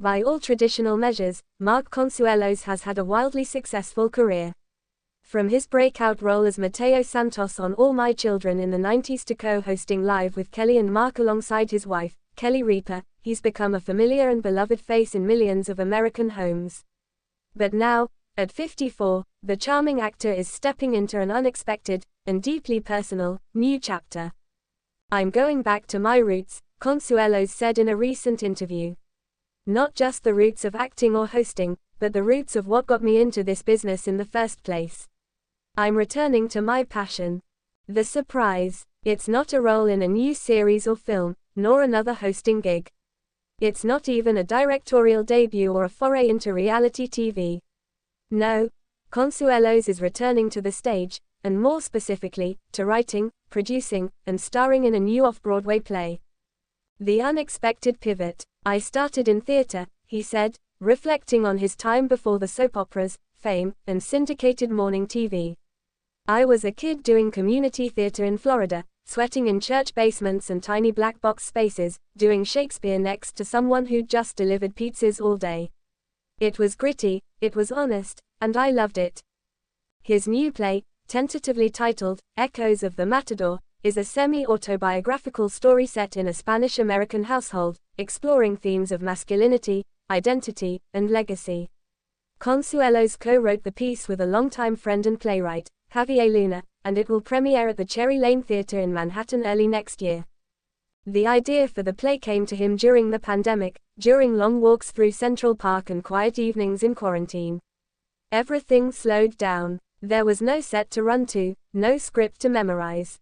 By all traditional measures, Mark Consuelos has had a wildly successful career. From his breakout role as Mateo Santos on All My Children in the 90s to co-hosting Live with Kelly and Mark alongside his wife, Kelly Ripa, he's become a familiar and beloved face in millions of American homes. But now, at 54, the charming actor is stepping into an unexpected, and deeply personal, new chapter. "I'm going back to my roots," Consuelos said in a recent interview. "Not just the roots of acting or hosting, but the roots of what got me into this business in the first place. I'm returning to my passion." The surprise: it's not a role in a new series or film, nor another hosting gig. It's not even a directorial debut or a foray into reality TV. No, Consuelos is returning to the stage, and more specifically, to writing, producing, and starring in a new off-Broadway play. "The unexpected pivot. I started in theater," he said, reflecting on his time before the soap operas, fame, and syndicated morning TV. "I was a kid doing community theater in Florida, sweating in church basements and tiny black box spaces, doing Shakespeare next to someone who'd just delivered pizzas all day. It was gritty, it was honest, and I loved it." His new play, tentatively titled Echoes of the Matador, is a semi-autobiographical story set in a Spanish-American household, exploring themes of masculinity, identity, and legacy. Consuelos co-wrote the piece with a longtime friend and playwright, Javier Luna, and it will premiere at the Cherry Lane Theatre in Manhattan early next year. The idea for the play came to him during the pandemic, during long walks through Central Park and quiet evenings in quarantine. Everything slowed down. There was no set to run to, no script to memorize.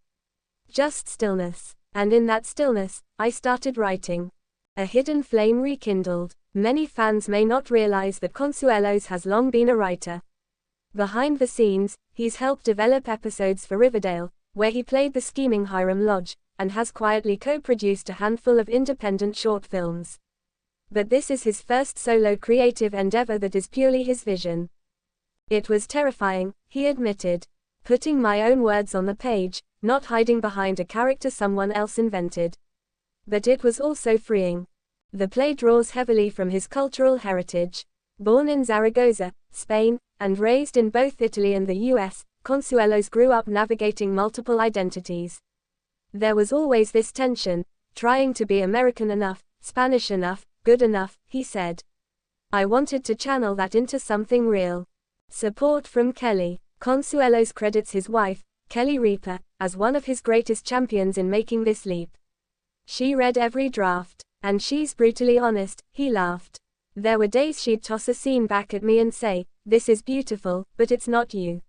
Just stillness. And in that stillness, I started writing. A hidden flame rekindled. Many fans may not realize that Consuelos has long been a writer. Behind the scenes, he's helped develop episodes for Riverdale, where he played the scheming Hiram Lodge, and has quietly co-produced a handful of independent short films. But this is his first solo creative endeavor that is purely his vision. "It was terrifying," he admitted. "Putting my own words on the page, not hiding behind a character someone else invented. But it was also freeing." The play draws heavily from his cultural heritage. Born in Zaragoza, Spain, and raised in both Italy and the US, Consuelos grew up navigating multiple identities. There was always this tension, trying to be American enough, Spanish enough, good enough, he said. "I wanted to channel that into something real." Support from Kelly. Consuelos credits his wife, Kelly Ripa, as one of his greatest champions in making this leap. "She read every draft, and she's brutally honest," he laughed. "There were days she'd toss a scene back at me and say, 'This is beautiful, but it's not you.'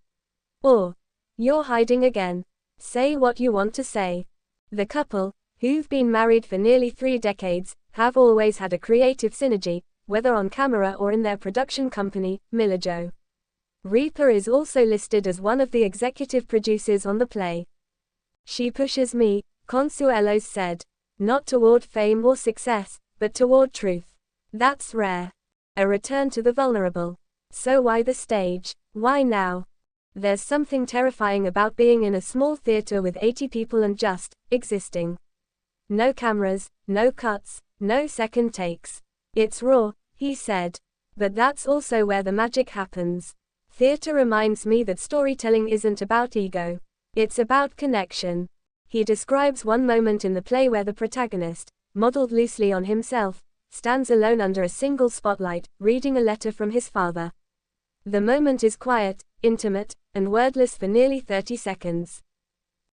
Or, 'You're hiding again. Say what you want to say.'" The couple, who've been married for nearly 3 decades, have always had a creative synergy, whether on camera or in their production company, Milajo. Ripa is also listed as one of the executive producers on the play. "She pushes me," Consuelos said. "Not toward fame or success, but toward truth. That's rare. A return to the vulnerable. So why the stage? Why now? There's something terrifying about being in a small theater with 80 people and just existing. No cameras, no cuts, no second takes. It's raw," he said. "But that's also where the magic happens. Theater reminds me that storytelling isn't about ego. It's about connection." He describes one moment in the play where the protagonist, modeled loosely on himself, stands alone under a single spotlight, reading a letter from his father. The moment is quiet, intimate, and wordless for nearly 30 seconds.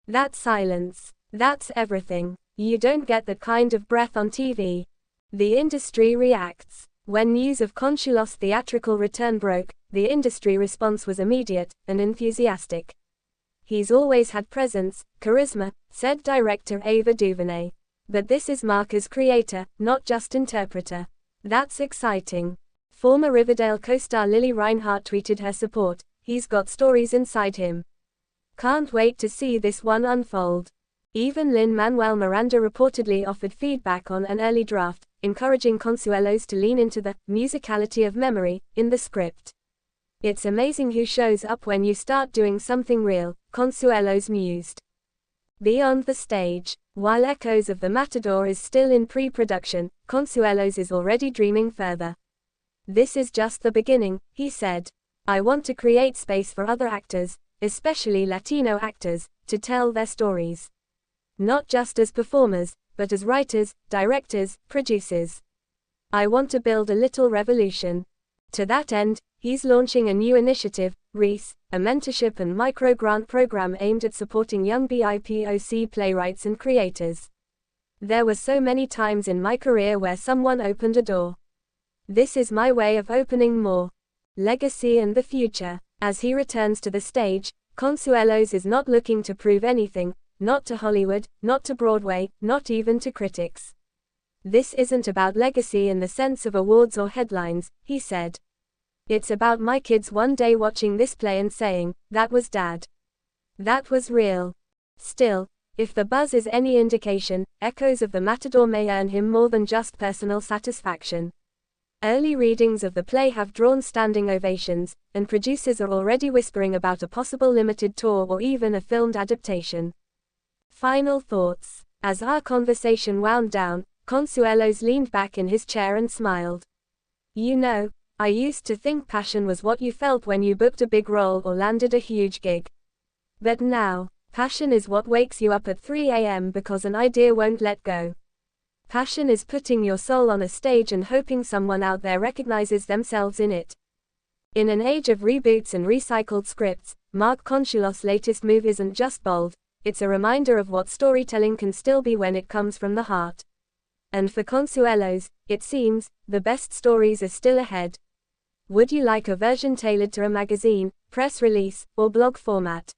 That silence, that's everything. You don't get that kind of breath on TV. The industry reacts. When news of Consuelos' theatrical return broke, the industry response was immediate and enthusiastic. "He's always had presence, charisma," said director Ava DuVernay. "But this is Mark as creator, not just interpreter. That's exciting." Former Riverdale co-star Lily Reinhart tweeted her support. "He's got stories inside him. Can't wait to see this one unfold." Even Lin-Manuel Miranda reportedly offered feedback on an early draft, encouraging Consuelos to lean into the musicality of memory in the script. "It's amazing who shows up when you start doing something real," Consuelos mused. Beyond the stage, while Echoes of the Matador is still in pre-production, Consuelos is already dreaming further. "This is just the beginning," he said. "I want to create space for other actors, especially Latino actors, to tell their stories. Not just as performers, but as writers, directors, producers. I want to build a little revolution." To that end, he's launching a new initiative, REES, a mentorship and micro-grant program aimed at supporting young BIPOC playwrights and creators. "There were so many times in my career where someone opened a door. This is my way of opening more." Legacy and the future. As he returns to the stage, Consuelos is not looking to prove anything, not to Hollywood, not to Broadway, not even to critics. "This isn't about legacy in the sense of awards or headlines," he said. "It's about my kids one day watching this play and saying, 'That was Dad. That was real.'" Still, if the buzz is any indication, Echoes of the Matador may earn him more than just personal satisfaction. Early readings of the play have drawn standing ovations, and producers are already whispering about a possible limited tour or even a filmed adaptation. Final thoughts. As our conversation wound down, Consuelos leaned back in his chair and smiled. "You know, I used to think passion was what you felt when you booked a big role or landed a huge gig. But now, passion is what wakes you up at 3 a.m. because an idea won't let go. Passion is putting your soul on a stage and hoping someone out there recognizes themselves in it." In an age of reboots and recycled scripts, Mark Consuelos' latest move isn't just bold, it's a reminder of what storytelling can still be when it comes from the heart. And for Consuelos, it seems, the best stories are still ahead. Would you like a version tailored to a magazine, press release, or blog format?